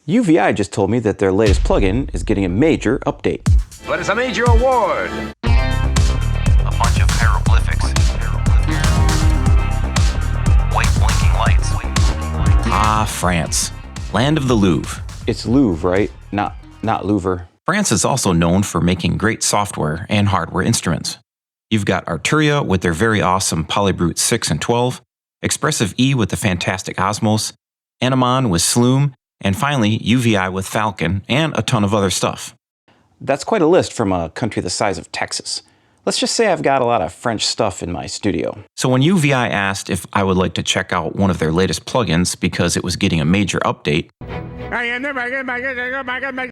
UVI just told me that their latest plugin is getting a major update. But it's a major award! A bunch of hieroglyphics. White blinking lights. Ah, France. Land of the Louvre. It's Louvre, right? Not Louvre. France is also known for making great software and hardware instruments. You've got Arturia with their very awesome Polybrute 6 and 12, Expressive E with the fantastic Osmos, Anemone with Sloom, and finally UVI with Falcon, and a ton of other stuff. That's quite a list from a country the size of Texas. Let's just say I've got a lot of French stuff in my studio. So when UVI asked if I would like to check out one of their latest plugins because it was getting a major update,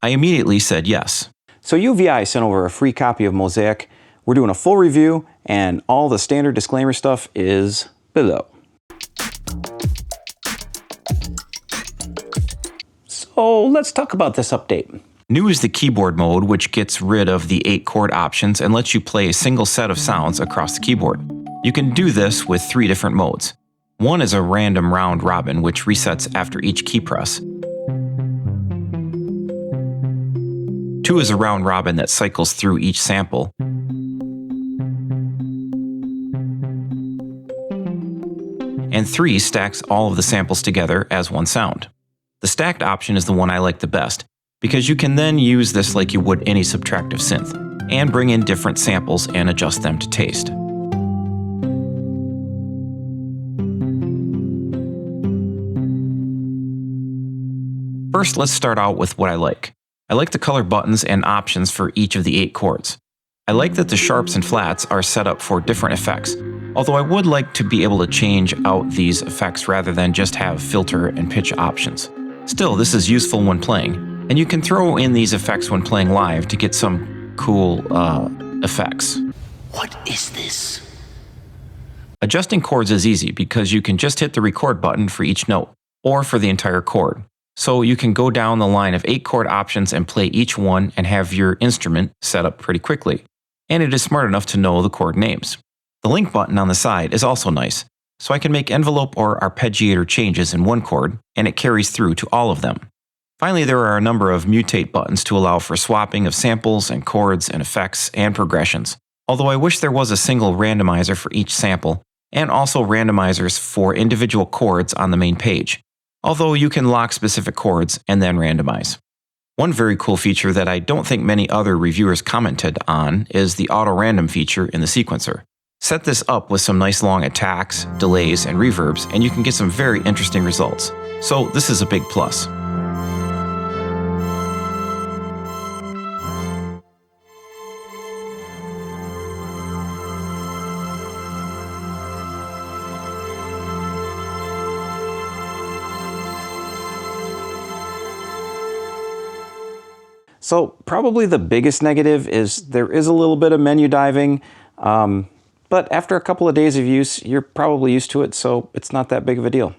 I immediately said yes. So UVI sent over a free copy of Mosaiq. We're doing a full review, and all the standard disclaimer stuff is below. So let's talk about this update. New is the keyboard mode, which gets rid of the 8-chord options and lets you play a single set of sounds across the keyboard. You can do this with 3 different modes. One is a random round robin, which resets after each key press. 2 is a round robin that cycles through each sample. And 3 stacks all of the samples together as one sound. The stacked option is the one I like the best, because you can then use this like you would any subtractive synth, and bring in different samples and adjust them to taste. First, let's start out with what I like. I like the color buttons and options for each of the 8 chords. I like that the sharps and flats are set up for different effects, although I would like to be able to change out these effects rather than just have filter and pitch options. Still, this is useful when playing, and you can throw in these effects when playing live to get some cool effects. What is this? Adjusting chords is easy because you can just hit the record button for each note, or for the entire chord. So you can go down the line of 8 chord options and play each one and have your instrument set up pretty quickly. And it is smart enough to know the chord names. The link button on the side is also nice, so I can make envelope or arpeggiator changes in one chord, and it carries through to all of them. Finally, there are a number of mutate buttons to allow for swapping of samples and chords and effects and progressions, although I wish there was a single randomizer for each sample, and also randomizers for individual chords on the main page, although you can lock specific chords and then randomize. One very cool feature that I don't think many other reviewers commented on is the auto-random feature in the sequencer. Set this up with some nice long attacks, delays, and reverbs, and you can get some very interesting results. So this is a big plus. So probably the biggest negative is there is a little bit of menu diving, but after a couple of days of use, you're probably used to it, so it's not that big of a deal.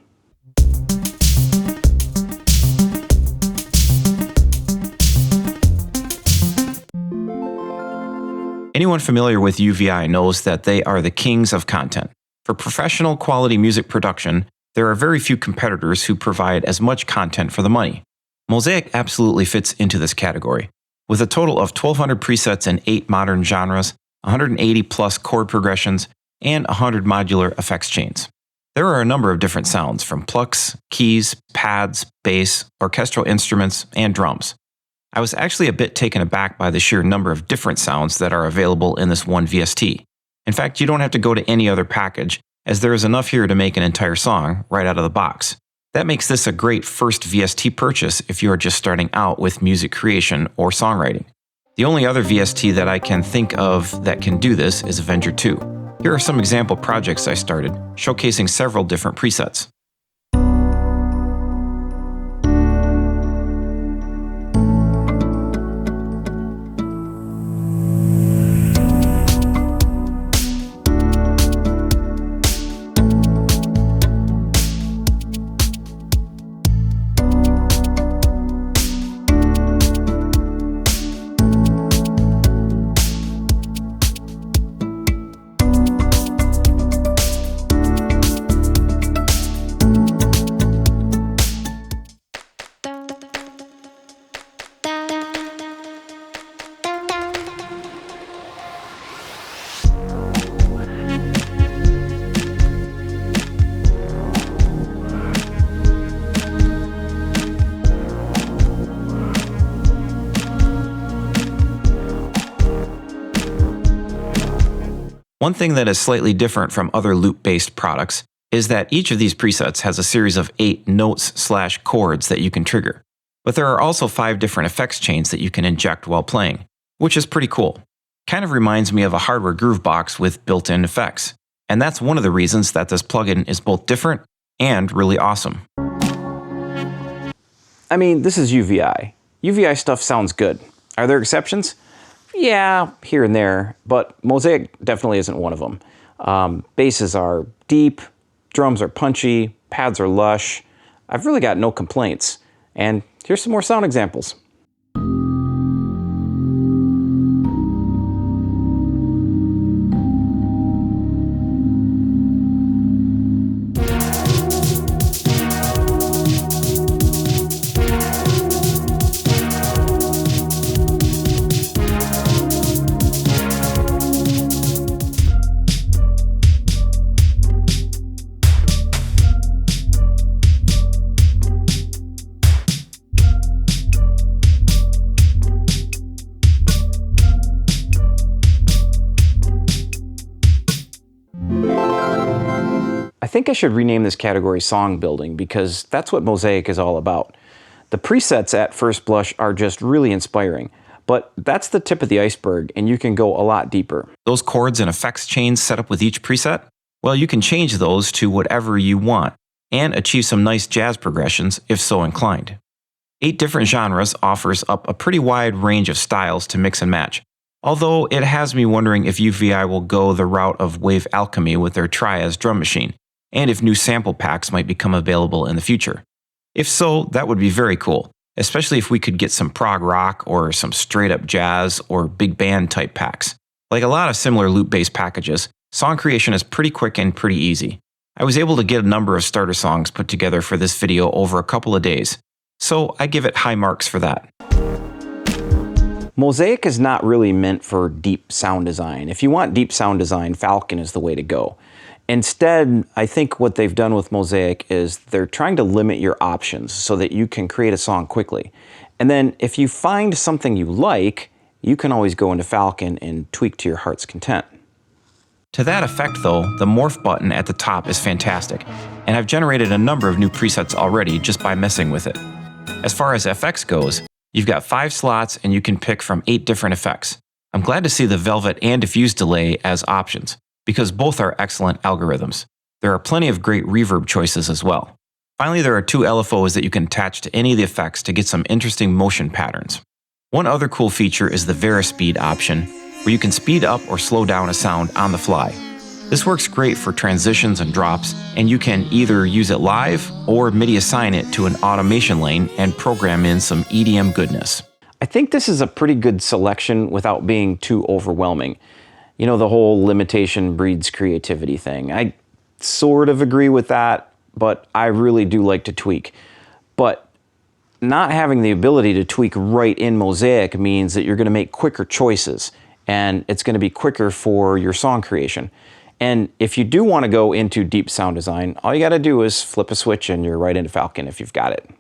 Anyone familiar with UVI knows that they are the kings of content. For professional quality music production, there are very few competitors who provide as much content for the money. Mosaiq absolutely fits into this category, with a total of 1,200 presets in 8 modern genres, 180 plus chord progressions, and 100 modular effects chains. There are a number of different sounds, from plucks, keys, pads, bass, orchestral instruments, and drums. I was actually a bit taken aback by the sheer number of different sounds that are available in this one VST. In fact, you don't have to go to any other package, as there is enough here to make an entire song right out of the box. That makes this a great first VST purchase if you are just starting out with music creation or songwriting. The only other VST that I can think of that can do this is Avenger 2. Here are some example projects I started, showcasing several different presets. One thing that is slightly different from other loop-based products is that each of these presets has a series of 8 notes/chords that you can trigger. But there are also 5 different effects chains that you can inject while playing, which is pretty cool. Kind of reminds me of a hardware groove box with built-in effects. And that's one of the reasons that this plugin is both different and really awesome. I mean, this is UVI. UVI stuff sounds good. Are there exceptions? Yeah, here and there, but Mosaiq definitely isn't one of them. Basses are deep, drums are punchy, pads are lush. I've really got no complaints. And here's some more sound examples. I think I should rename this category song building because that's what Mosaiq is all about. The presets at first blush are just really inspiring, but that's the tip of the iceberg and you can go a lot deeper. Those chords and effects chains set up with each preset, well, you can change those to whatever you want and achieve some nice jazz progressions if so inclined. 8 different genres offers up a pretty wide range of styles to mix and match, although it has me wondering if UVI will go the route of Wave Alchemy with their Trias drum machine, and if new sample packs might become available in the future. If so, that would be very cool, especially if we could get some prog rock or some straight up jazz or big band type packs. Like a lot of similar loop-based packages, song creation is pretty quick and pretty easy. I was able to get a number of starter songs put together for this video over a couple of days, so I give it high marks for that. Mosaiq is not really meant for deep sound design. If you want deep sound design, Falcon is the way to go. Instead, I think what they've done with Mosaiq is they're trying to limit your options so that you can create a song quickly. And then if you find something you like, you can always go into Falcon and tweak to your heart's content. To that effect though, the morph button at the top is fantastic, and I've generated a number of new presets already just by messing with it. As far as FX goes, you've got 5 slots and you can pick from 8 different effects. I'm glad to see the Velvet and Diffuse Delay as options, because both are excellent algorithms. There are plenty of great reverb choices as well. Finally, there are 2 LFOs that you can attach to any of the effects to get some interesting motion patterns. One other cool feature is the Varispeed option, where you can speed up or slow down a sound on the fly. This works great for transitions and drops, and you can either use it live or MIDI assign it to an automation lane and program in some EDM goodness. I think this is a pretty good selection without being too overwhelming. You know, the whole limitation breeds creativity thing. I sort of agree with that, but I really do like to tweak. But not having the ability to tweak right in Mosaiq means that you're going to make quicker choices, and it's going to be quicker for your song creation. And if you do want to go into deep sound design, all you got to do is flip a switch and you're right into Falcon if you've got it.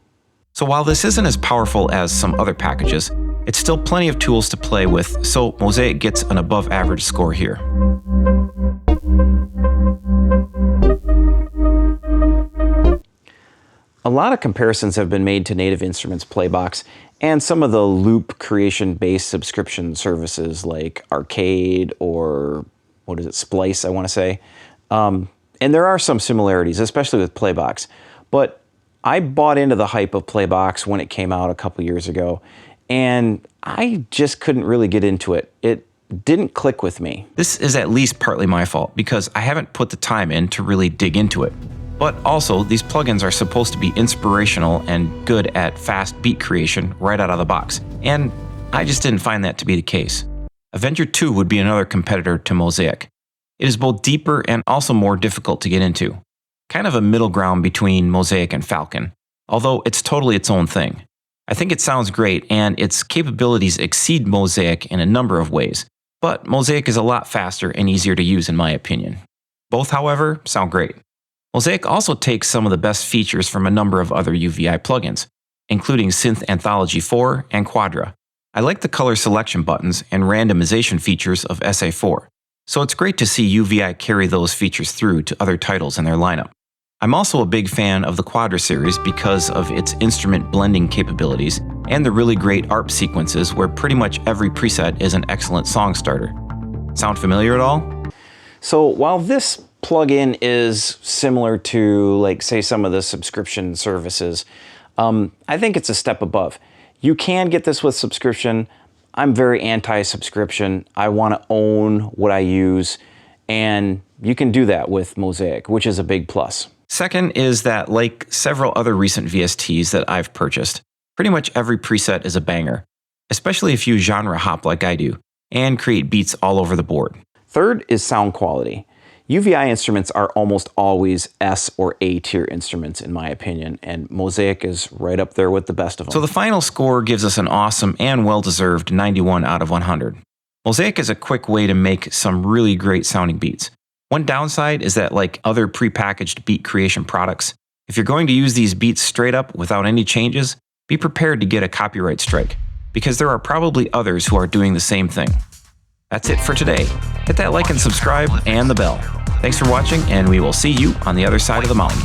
So while this isn't as powerful as some other packages, it's still plenty of tools to play with, so Mosaiq gets an above average score here. A lot of comparisons have been made to Native Instruments Playbox and some of the loop creation-based subscription services like Arcade or, what is it, Splice, I want to say. And there are some similarities, especially with Playbox. But I bought into the hype of Playbox when it came out a couple years ago, and I just couldn't really get into it. It didn't click with me. This is at least partly my fault because I haven't put the time in to really dig into it. But also, these plugins are supposed to be inspirational and good at fast beat creation right out of the box, and I just didn't find that to be the case. Avenger 2 would be another competitor to Mosaiq. It is both deeper and also more difficult to get into. Kind of a middle ground between Mosaiq and Falcon, although it's totally its own thing. I think it sounds great and its capabilities exceed Mosaiq in a number of ways, but Mosaiq is a lot faster and easier to use in my opinion. Both, however, sound great. Mosaiq also takes some of the best features from a number of other UVI plugins, including Synth Anthology 4 and Quadra. I like the color selection buttons and randomization features of SA4. so it's great to see UVI carry those features through to other titles in their lineup. I'm also a big fan of the Quadra series because of its instrument blending capabilities and the really great ARP sequences where pretty much every preset is an excellent song starter. Sound familiar at all? So while this plugin is similar to, like, say, some of the subscription services, I think it's a step above. You can get this with subscription. I'm very anti-subscription. I want to own what I use, and you can do that with Mosaiq, which is a big plus. Second is that, like several other recent VSTs that I've purchased, pretty much every preset is a banger, especially if you genre hop like I do, and create beats all over the board. Third is sound quality. UVI instruments are almost always S or A tier instruments in my opinion, and Mosaiq is right up there with the best of them. So the final score gives us an awesome and well-deserved 91 out of 100. Mosaiq is a quick way to make some really great sounding beats. One downside is that, like other prepackaged beat creation products, if you're going to use these beats straight up without any changes, be prepared to get a copyright strike, because there are probably others who are doing the same thing. That's it for today. Hit that like and subscribe and the bell. Thanks for watching, and we will see you on the other side of the mountain.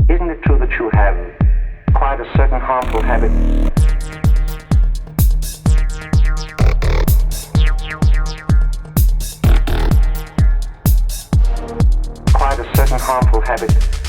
Isn't it true that you have quite a certain harmful habit? Quite a certain harmful habit.